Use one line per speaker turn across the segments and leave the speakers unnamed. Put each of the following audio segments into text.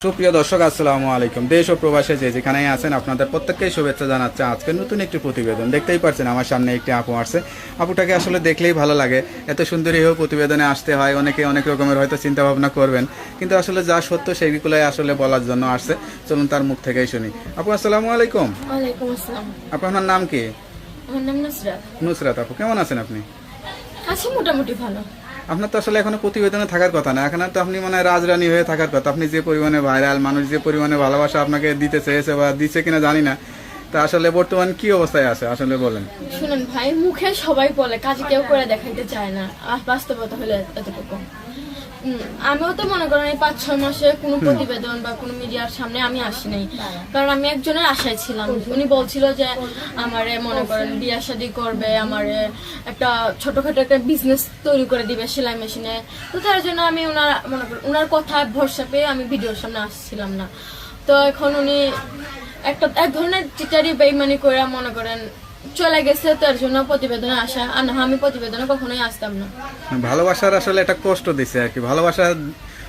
সুপ্রিয় দর্শক আসসালামু আলাইকুম। দেশ ও প্রবাসে যে যেখানেই আছেন আপনাদের প্রত্যেককেই শুভেচ্ছা জানাচ্ছে আজকে নতুন একটি প্রতিবেদন। দেখতেই পাচ্ছেন আমার সামনে একটি আপু আসছে। আপুটাকে আসলে দেখলেই ভালো লাগে। এত সুন্দরী হয়েও প্রতিবেদনে আসতে হয়, অনেকে অনেক রকমের হয়তো চিন্তা ভাবনা করবেন, কিন্তু আসলে যা সত্য সেইগুলোই আসলে বলার জন্য আসছে। চলুন তার মুখ থেকেই শুনি। আপু আসসালামু আলাইকুম।
ওয়ালাইকুম আসসালাম।
আপনার নাম কি?
আমার নাম নুসরাত।
নুসরাত আপু, কেমন আছেন আপনি?
আছি মোটামুটি ভালো।
আপনার তো আসলে এখনো প্রতিবেদনে থাকার কথা না, এখানে তো আপনি মানে রাজরানী হয়ে থাকার কথা। আপনি যে পরিমাণে ভাইরাল, মানুষ যে পরিমাণে ভালোবাসা আপনাকে দিতে চেয়েছে বা দিচ্ছে কিনা জানি না, তা আসলে বর্তমান কি অবস্থায় আছে আসলে বলেন।
শুনেন ভাই, মুখে সবাই বলে, কাজে কেউ করে দেখাইতে চায় না। আর বাস্তবতা হলে এতটুকু। আমিও তো মনে করেন এই 5-6 মাসে কোনো প্রতিবেদন বা কোনো মিডিয়ার সামনে আমি আসি নাই, কারণ আমি একজনের আশায় ছিলাম। উনি বলছিল যে আমারে মনে করেন বিয়া শাদী করবে, আমারে একটা ছোটখাটো একটা বিজনেস তৈরি করে দিবে সেলাই মেশিনে। তো তার জন্য আমি ওনার কথা ভরসা পেয়ে আমি ভিডিওর সামনে আসছিলাম না। তো এখন উনি এক ধরনের চিটারি বেইমানি করে মনে করেন চলে গেছে, তার জন্য প্রতিবেদনে আসা। আর না, আমি প্রতিবেদনে কখনোই আসতাম না।
ভালোবাসার আসলে একটা কষ্ট দিছে আর কি, ভালোবাসা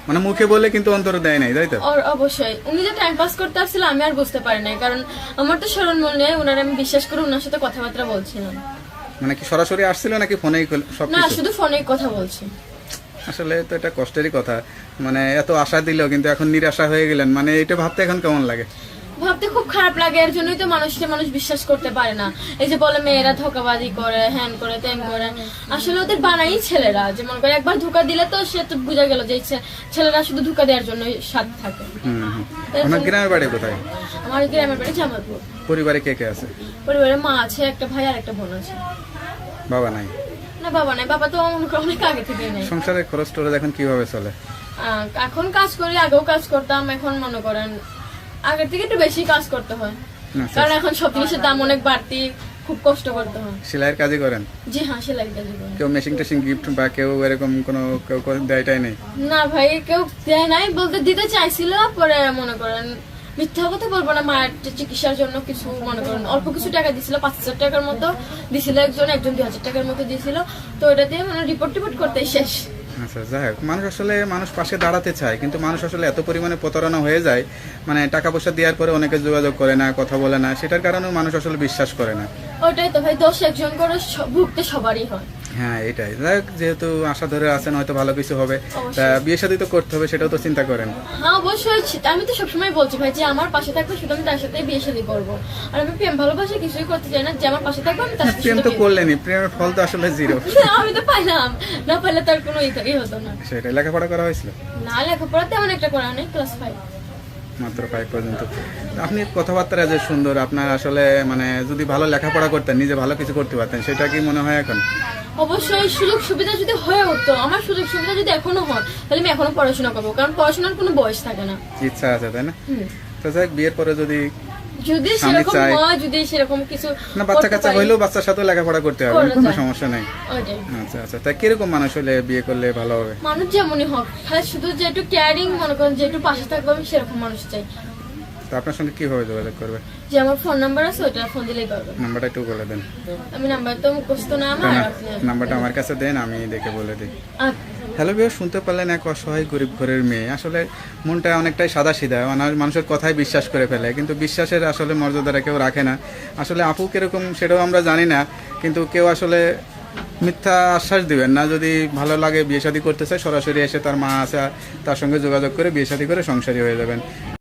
মানে মুখে বলে কিন্তু অন্তরে দেয় নাই, তাই তো?
অবশ্যই উনি যে টাইম পাস করতে আসছিল আমি আর বুঝতে পারি নাই, কারণ আমার তো স্মরণ মনে নেই। ওনার আমি বিশ্বাস করে ওনার সাথে কথাবার্তা বলছিলাম।
মানে কি সরাসরি আসছিল নাকি ফোনেই সব?
না, শুধু ফোনে কথা বলছি।
আসলে তো এটা কষ্টেরই কথা, মানে এত আশা দিলেও কিন্তু এখন নিরাশা হয়ে গেলেন, মানে এটা ভাবতে এখন কেমন লাগে?
ভাবতে খুব খারাপ লাগে। এর জন্যই তো মানুষ বিশ্বাস করতে পারে না। এই যে বলে মেয়েরা ধোকাবাজি করে, হ্যান করে, তেন করে, আসলে ওদের বানাই ছেলেরা। যে মনে করে একবার ধোকা দিলে তো সে তো বোঝা গেল যে ছেলেরা শুধু ধোকা দেওয়ার জন্য সাথ থাকে।
আপনার গ্রামের বাড়ি কোথায়?
আমার গ্রামের বাড়ি জামালপুর।
পরিবারে কে কে আছে?
পরিবারে মা আছে, একটা ভাই আর একটা বোন আছে।
বাবা নাই?
না, বাবা নাই। বাবা তো অনেক আগে থেকেই নেই।
সংসারের খরচ টরচ এখন কিভাবে চলে?
এখন কাজ করি, আগেও কাজ করতাম। এখন মনে করেন আগের থেকে একটু বেশি কাজ করতে হয়, কারণ এখন সব জিনিসের দাম অনেক বাড়তি। খুব কষ্ট করতে হয়।
সেলাইয়ের কাজই করেন?
জি হ্যাঁ, সেলাই কাজ করি।
কেউ মেশিন টেশিন গিফট বা কেউ এরকম কোনো কেউ দেয়টাই নেই?
না ভাই, কেউ দেয় নাই বলতে দিতে চাইছিল, পরে মনে করেন মিথ্যা কথা বলবো না, মায়ের চিকিৎসার জন্য কিছু মনে করেন অল্প কিছু টাকা দিছিল, 5,000 টাকার মতো দিছিল। একজন 2,000 টাকার মতো দিছিল। তো ওটা দিয়ে মানে রিপোর্ট করতেই শেষ।
আচ্ছা, যাই হোক, মানুষ পাশে দাঁড়াতে চায়, কিন্তু মানুষ আসলে এত পরিমাণে প্রতারণা হয়ে যায়, মানে টাকা পয়সা দেওয়ার পরে অনেকে যোগাযোগ করে না, কথা বলে না, সেটার কারণেও মানুষ আসলে বিশ্বাস করে না।
ওটাই তো ভাই, দোষ একজন করে ভুগতে সবারই হয়।
হ্যাঁ, এটাই। যাই হোক, যেহেতু আশা ধরে আছেন হয়তো ভালো কিছু হবে, তা বিয়ে শাদী তো করতে হবে, সেটাও তো চিন্তা করেন।
হ্যাঁ অবশ্যই। আমি তো সবসময় বলছি ভাই, যে আমার পাশে থাকবে শুধু আমি তার সাথে বিয়ে শাদী করবো। আর আমি প্রেম ভালোবাসা কিছুই করতে চাই না। যে আমার পাশে থাকবে আমি তার সাথে
প্রেম তো করলেনই, প্রেমের ফল তো আসলে জিরো।
আমি তো পাইলাম না, পাইলে তার কোনো ই হতো না।
সেটাই। লেখাপড়া করা হয়েছিল?
না, লেখাপড়া তেমন একটা করা নেই, ক্লাস 5
মাত্র 5 পর্যন্ত। আপনি কথাবার্তা যে সুন্দর, আপনার আসলে মানে যদি ভালো লেখাপড়া করতেন, নিজে ভালো কিছু করতে পারতেন, সেটা কি মনে হয় এখন?
অবশ্যই সুযোগ সুবিধা যদি হয়ে উঠতো, আমার সুযোগ সুবিধা যদি এখনো হয়, তাহলে আমি এখনো পড়াশোনা করবো, কারণ পড়াশোনার কোনো বয়স থাকে না।
ইচ্ছা আছে, তাই না? তো যাই হোক, বিয়ের পরে যদি
সেরকম হয়, যদি সেরকম কিছু
না, বাচ্চা কাচ্চা হইলেও বাচ্চার সাথে লেখাপড়া করতে হবে, কোনো সমস্যা নাই।
ওইটাই।
আচ্ছা আচ্ছা, তা কিরকম মানুষ হলে বিয়ে করলে ভালো হবে?
মানুষ যেমনই হোক, খালি শুধু যে একটু কেয়ারিং মনে করেন, যে একটু পাশে থাকবে, আমি সেরকম মানুষ চাই।
তো আপনার সঙ্গে কিভাবে যোগাযোগ করবে?
যে আমার ফোন নাম্বার আছে, ওইটা ফোন দিলেই পারবে।
নাম্বারটা একটু বলে দেন।
আমি নাম্বার তো মুখস্থ না আমার।
নাম্বারটা আমার কাছে দেন, আমি দেখে বলে দিই।
আচ্ছা।
হ্যালো ভিউয়ার, শুনতে পারলেন এক অসহায় গরিব ঘরের মেয়ে। আসলে মনটা অনেকটাই সাদা সিধা, মানুষের কথাই বিশ্বাস করে ফেলে, কিন্তু বিশ্বাসের আসলে মর্যাদাটা কেউ রাখে না। আসলে আপু কিরকম সেটাও আমরা জানি না, কিন্তু কেউ আসলে মিথ্যা আশ্বাস দিবেন না। যদি ভালো লাগে, বিয়ে শাদী করতে চায়, সরাসরি এসে তার মা আছে, তার সঙ্গে যোগাযোগ করে বিয়ে শাদী করে সংসারী হয়ে যাবেন।